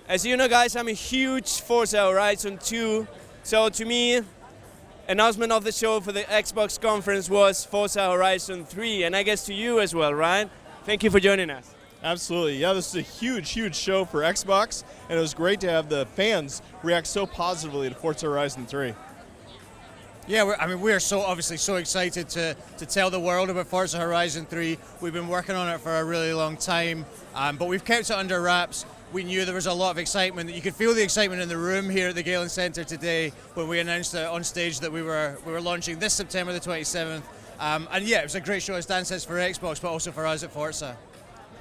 As you know, guys, I'm a huge Forza Horizon 2, so to me, announcement of the show for the Xbox conference was Forza Horizon 3, and I guess to you as well, right? Thank you for joining us. Absolutely. Yeah, this is a huge, huge show for Xbox, and it was great to have the fans react so positively to Forza Horizon 3. Yeah, we're obviously so excited to tell the world about Forza Horizon 3. We've been working on it for a really long time, but we've kept it under wraps. We knew there was a lot of excitement. You could feel the excitement in the room here at the Galen Centre today when we announced on stage that we were launching this September the 27th. And yeah, it was a great show, as Dan says, for Xbox, but also for us at Forza.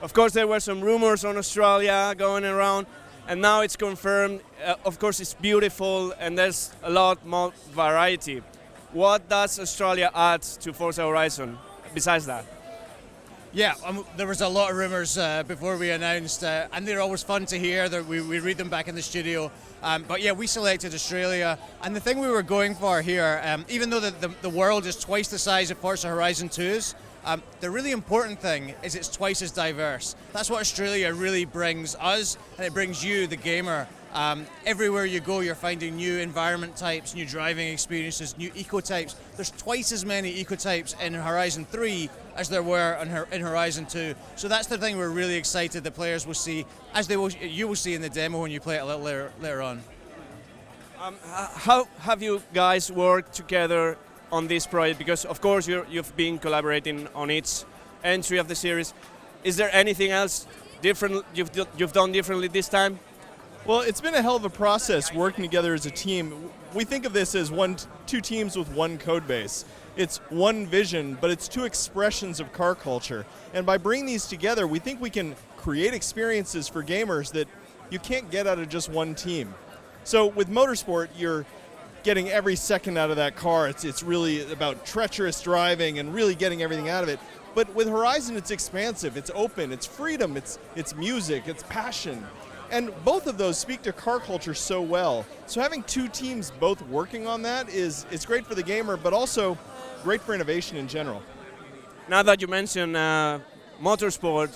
Of course, there were some rumors on Australia going around, and now it's confirmed. Of course, it's beautiful, and there's a lot more variety. What does Australia add to Forza Horizon besides that? Yeah, there was a lot of rumours before we announced, and they're always fun to hear. We read them back in the studio. But yeah, we selected Australia, and the thing we were going for here, even though the world is twice the size of Forza Horizon 2's, the really important thing is it's twice as diverse. That's what Australia really brings us, and it brings you, the gamer. Everywhere you go, you're finding new environment types, new driving experiences, new eco-types. There's twice as many eco-types in Horizon 3 as there were in Horizon 2. So that's the thing we're really excited the players will see, as you will see in the demo when you play it a little later on. How have you guys worked together on this project? Because of course you've been collaborating on each entry of the series. Is there anything else different you've done differently this time? Well, it's been a hell of a process working together as a team. We think of this as two teams with one code base. It's one vision, but it's two expressions of car culture. And by bringing these together, we think we can create experiences for gamers that you can't get out of just one team. So with motorsport, you're getting every second out of that car. It's really about treacherous driving and really getting everything out of it. But with Horizon, it's expansive, it's open, it's freedom, it's music, it's passion. And both of those speak to car culture so well. So having two teams both working on that it's great for the gamer, but also great for innovation in general. Now that you mentioned motorsport,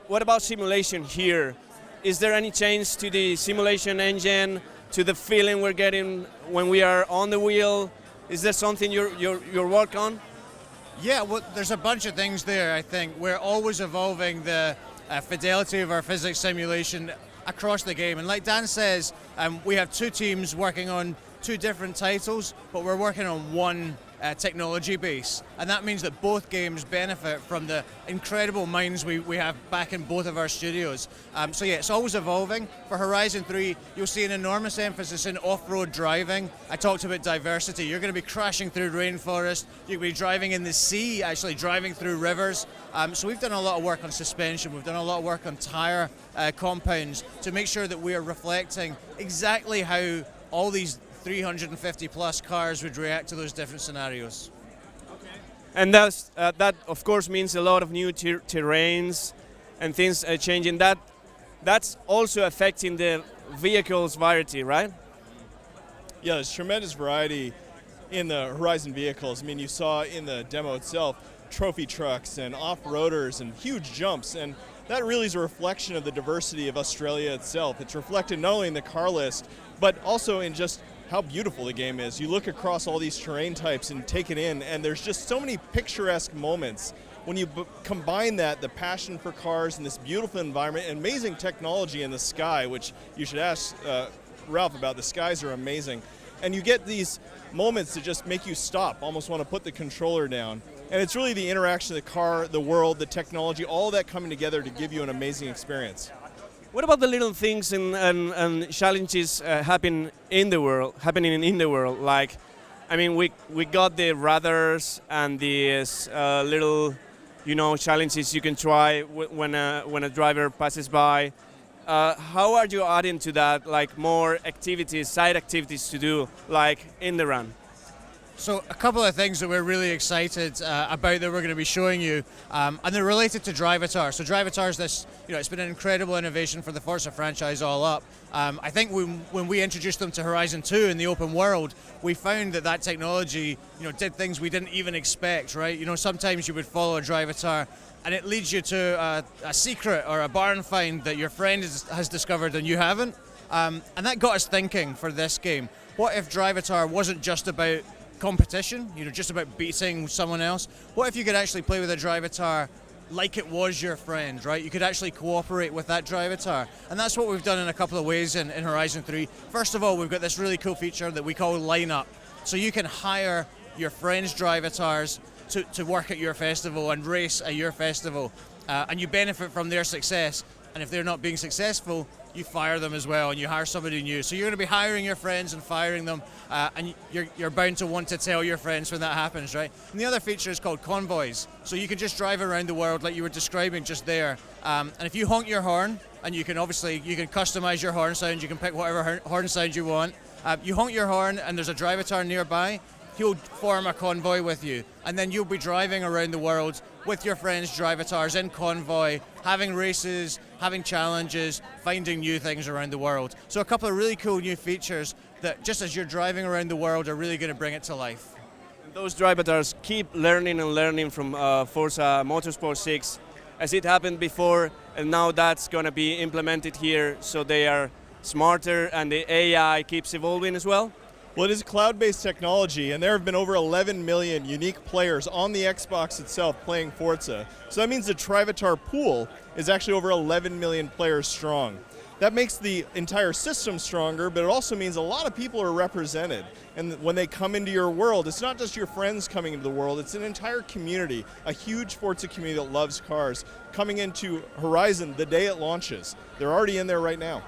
what about simulation here? Is there any change to the simulation engine, to the feeling we're getting when we are on the wheel? Is there something you're working on? Yeah, well, there's a bunch of things there, I think. We're always evolving the fidelity of our physics simulation across the game. And like Dan says, we have two teams working on two different titles, but we're working on one technology base. And that means that both games benefit from the incredible minds we have back in both of our studios. So yeah, it's always evolving. For Horizon 3, you'll see an enormous emphasis in off-road driving. I talked about diversity. You're going to be crashing through rainforest. You're going to be driving in the sea, actually driving through rivers. So we've done a lot of work on suspension. We've done a lot of work on tire compounds to make sure that we are reflecting exactly how all these 350 plus cars would react to those different scenarios. Okay. And that of course means a lot of new terrains and things changing. That's also affecting the vehicles variety, right? Yeah, there's tremendous variety in the Horizon vehicles. I mean, you saw in the demo itself trophy trucks and off-roaders and huge jumps, and that really is a reflection of the diversity of Australia itself. It's reflected not only in the car list, but also in just how beautiful the game is. You look across all these terrain types and take it in, and there's just so many picturesque moments. When you combine that, the passion for cars and this beautiful environment and amazing technology in the sky, which you should ask Ralph about, the skies are amazing. And you get these moments that just make you stop, almost want to put the controller down. And it's really the interaction of the car, the world, the technology, all that coming together to give you an amazing experience. What about the little things and challenges happening in the world? Like, I mean, we got the radars and these little, challenges you can try when a driver passes by. How are you adding to that, like more activities, side activities to do, like in the run? So a couple of things that we're really excited about that we're going to be showing you, and they're related to Drivatars. So Drivatars, it's been an incredible innovation for the Forza franchise all up. I think when we introduced them to Horizon 2 in the open world, we found that technology, did things we didn't even expect, right? Sometimes you would follow a Drivatar and it leads you to a secret or a barn find that your friend has discovered and you haven't. And that got us thinking for this game. What if Drivatar wasn't just about competition, just about beating someone else? What if you could actually play with a Drivatar like it was your friend, right? You could actually cooperate with that Drivatar. And that's what we've done in a couple of ways in Horizon 3. First of all, we've got this really cool feature that we call lineup. So you can hire your friends' Drivatars to work at your festival and race at your festival. And you benefit from their success. And if they're not being successful, you fire them as well and you hire somebody new. So you're going to be hiring your friends and firing them, and you're bound to want to tell your friends when that happens, right? And the other feature is called convoys. So you can just drive around the world like you were describing just there. And if you honk your horn, and you can customize your horn sound, you can pick whatever horn sound you want. You honk your horn and there's a Drivatar nearby, he'll form a convoy with you, and then you'll be driving around the world with your friends' Drivatars in convoy, having races, having challenges, finding new things around the world. So a couple of really cool new features that, just as you're driving around the world, are really going to bring it to life. Those Drivatars keep learning and learning from Forza Motorsport 6, as it happened before, and now that's going to be implemented here, so they are smarter and the AI keeps evolving as well. Well, it is cloud-based technology, and there have been over 11 million unique players on the Xbox itself playing Forza. So that means the Drivatar pool is actually over 11 million players strong. That makes the entire system stronger, but it also means a lot of people are represented. And when they come into your world, it's not just your friends coming into the world, it's an entire community, a huge Forza community that loves cars, coming into Horizon the day it launches. They're already in there right now.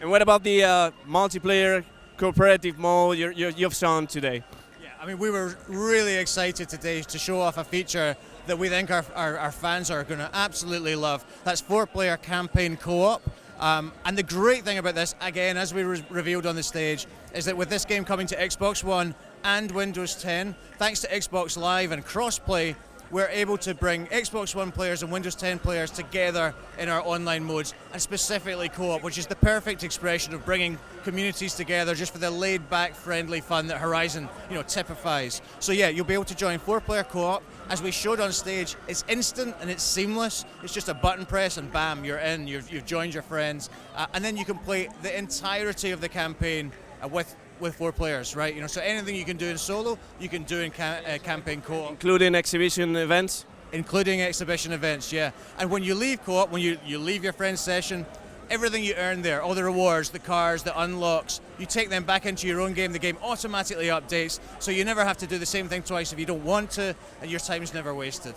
And what about the multiplayer cooperative mode you've shown today? Yeah, I mean, we were really excited today to show off a feature that we think our fans are going to absolutely love. That's 4-player campaign co-op. And the great thing about this, again, as we revealed on the stage, is that with this game coming to Xbox One and Windows 10, thanks to Xbox Live and crossplay, we're able to bring Xbox One players and Windows 10 players together in our online modes, and specifically co-op, which is the perfect expression of bringing communities together just for the laid-back, friendly fun that Horizon, typifies. So yeah, you'll be able to join 4-player co-op. As we showed on stage, it's instant and it's seamless. It's just a button press and bam, you're in. You've joined your friends, and then you can play the entirety of the campaign with 4 players, right? So anything you can do in solo, you can do in campaign co-op. Including exhibition events? Including exhibition events, yeah. And when you leave co-op, when you leave your friend's session, everything you earn there, all the rewards, the cars, the unlocks, you take them back into your own game. The game automatically updates, so you never have to do the same thing twice if you don't want to, and your time's never wasted.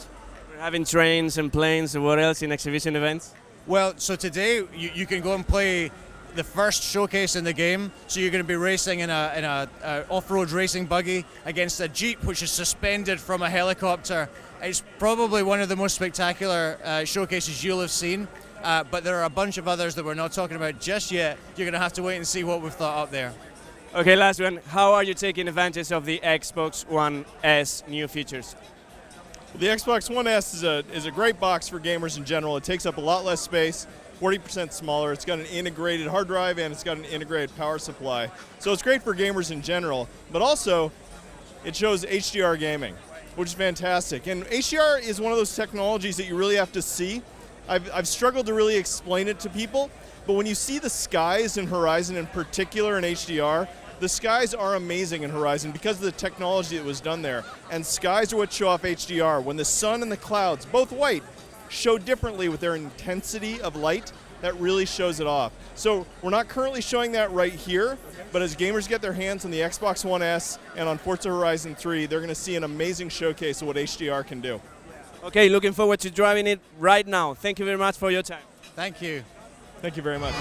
We're having trains and planes, and what else in exhibition events? Well, so today you can go and play the first showcase in the game. So you're going to be racing in a off-road racing buggy against a Jeep which is suspended from a helicopter. It's probably one of the most spectacular showcases you'll have seen, but there are a bunch of others that we're not talking about just yet. You're going to have to wait and see what we've thought up there. Okay, last one. How are you taking advantage of the Xbox One S new features? The Xbox One S is a great box for gamers in general. It takes up a lot less space, 40% smaller. It's got an integrated hard drive and it's got an integrated power supply. So it's great for gamers in general, but also it shows HDR gaming, which is fantastic. And HDR is one of those technologies that you really have to see. I've struggled to really explain it to people, but when you see the skies in Horizon in particular in HDR, the skies are amazing in Horizon because of the technology that was done there. And skies are what show off HDR. When the sun and the clouds, both white, show differently with their intensity of light, that really shows it off. So we're not currently showing that right here, but as gamers get their hands on the Xbox One S and on Forza Horizon 3, they're going to see an amazing showcase of what HDR can do. Okay, looking forward to driving it right now. Thank you very much for your time. Thank you. Thank you very much.